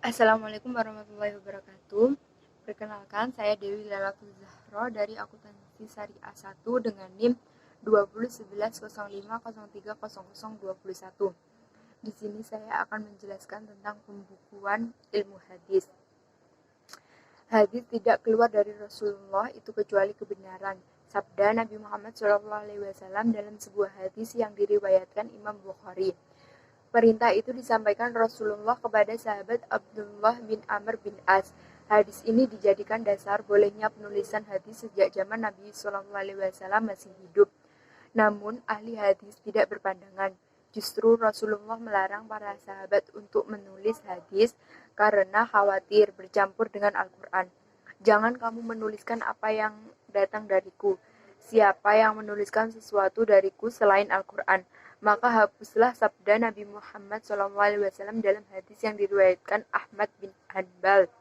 Assalamualaikum warahmatullahi wabarakatuh. Perkenalkan, saya Dewi Lalatul Zahro dari Akuntansi Syariah 1 dengan NIM 201105030021. Di sini saya akan menjelaskan tentang pembukuan ilmu hadis. Hadis tidak keluar dari Rasulullah itu kecuali kebenaran. Sabda Nabi Muhammad SAW dalam sebuah hadis yang diriwayatkan Imam Bukhari. Perintah itu disampaikan Rasulullah kepada sahabat Abdullah bin Amr bin As. Hadis ini dijadikan dasar bolehnya penulisan hadis sejak zaman Nabi SAW masih hidup. Namun, ahli hadis tidak berpandangan. Justru Rasulullah melarang para sahabat untuk menulis hadis karena khawatir bercampur dengan Al-Quran. Jangan kamu menuliskan apa yang datang dariku. Siapa yang menuliskan sesuatu dariku selain Al-Quran, maka hapuslah sabda Nabi Muhammad SAW dalam hadis yang diriwayatkan Ahmad bin Hanbal.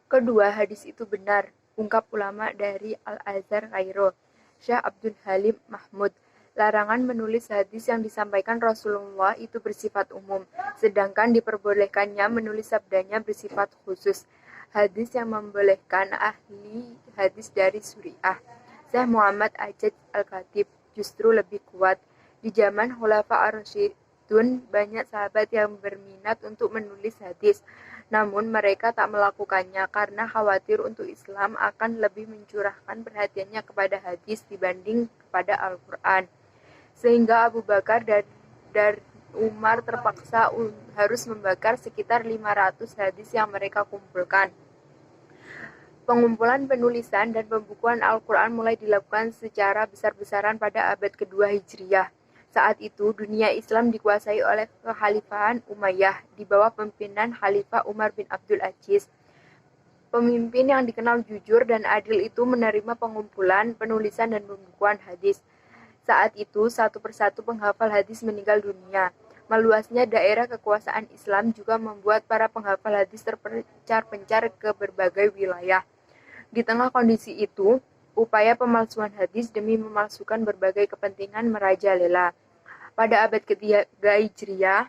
Kedua, hadis itu benar, ungkap ulama dari Al-Azhar Kairo, Syekh Abdul Halim Mahmud. Larangan menulis hadis yang disampaikan Rasulullah itu bersifat umum, sedangkan diperbolehkannya menulis sabdanya bersifat khusus. Hadis yang membolehkan ahli hadis dari Suriah, Syekh Muhammad Ajaj Al-Khatib, justru lebih kuat. Di zaman Khulafa ar-Rasyidun, banyak sahabat yang berminat untuk menulis hadis, namun mereka tak melakukannya karena khawatir untuk Islam akan lebih mencurahkan perhatiannya kepada hadis dibanding kepada Al-Quran. Sehingga Abu Bakar dan Umar terpaksa harus membakar sekitar 500 hadis yang mereka kumpulkan. Pengumpulan, penulisan, dan pembukuan Al-Quran mulai dilakukan secara besar-besaran pada abad kedua Hijriyah. Saat itu, dunia Islam dikuasai oleh kekhalifahan Umayyah di bawah pimpinan Khalifah Umar bin Abdul Aziz. Pemimpin yang dikenal jujur dan adil itu menerima pengumpulan, penulisan, dan pembukuan hadis. Saat itu, satu persatu penghafal hadis meninggal dunia. Meluasnya daerah kekuasaan Islam juga membuat para penghafal hadis terpencar-pencar ke berbagai wilayah. Di tengah kondisi itu, upaya pemalsuan hadis demi memalsukan berbagai kepentingan merajalela. Pada abad ketiga Hijriah,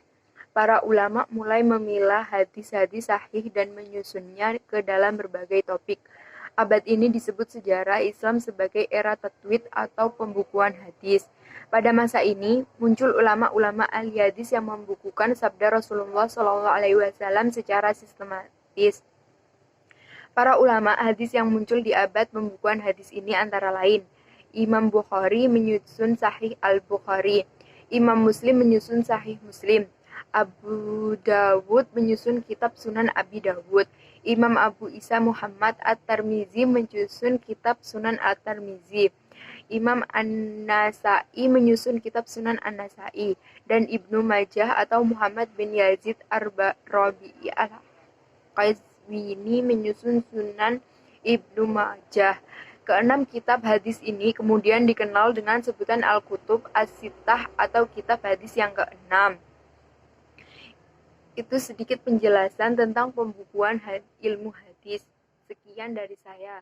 para ulama mulai memilah hadis-hadis sahih dan menyusunnya ke dalam berbagai topik. Abad ini disebut sejarah Islam sebagai era tatwid atau pembukuan hadis. Pada masa ini, muncul ulama-ulama ahli hadis yang membukukan sabda Rasulullah SAW secara sistematis. Para ulama hadis yang muncul di abad pembukuan hadis ini antara lain Imam Bukhari menyusun Sahih Al-Bukhari, Imam Muslim menyusun Sahih Muslim, Abu Dawud menyusun kitab Sunan Abi Dawud, Imam Abu Isa Muhammad At-Tirmizi menyusun kitab Sunan At-Tirmizi, Imam An-Nasai menyusun kitab Sunan An-Nasai, dan Ibnu Majah atau Muhammad bin Yazid Ar-Rabi'i Al-Qazwini menyusun Sunan Ibnu Majah. Keenam kitab hadis ini kemudian dikenal dengan sebutan Al-Kutub As-Sittah atau kitab hadis yang keenam. Itu sedikit penjelasan tentang pembukuan ilmu hadis. Sekian dari saya.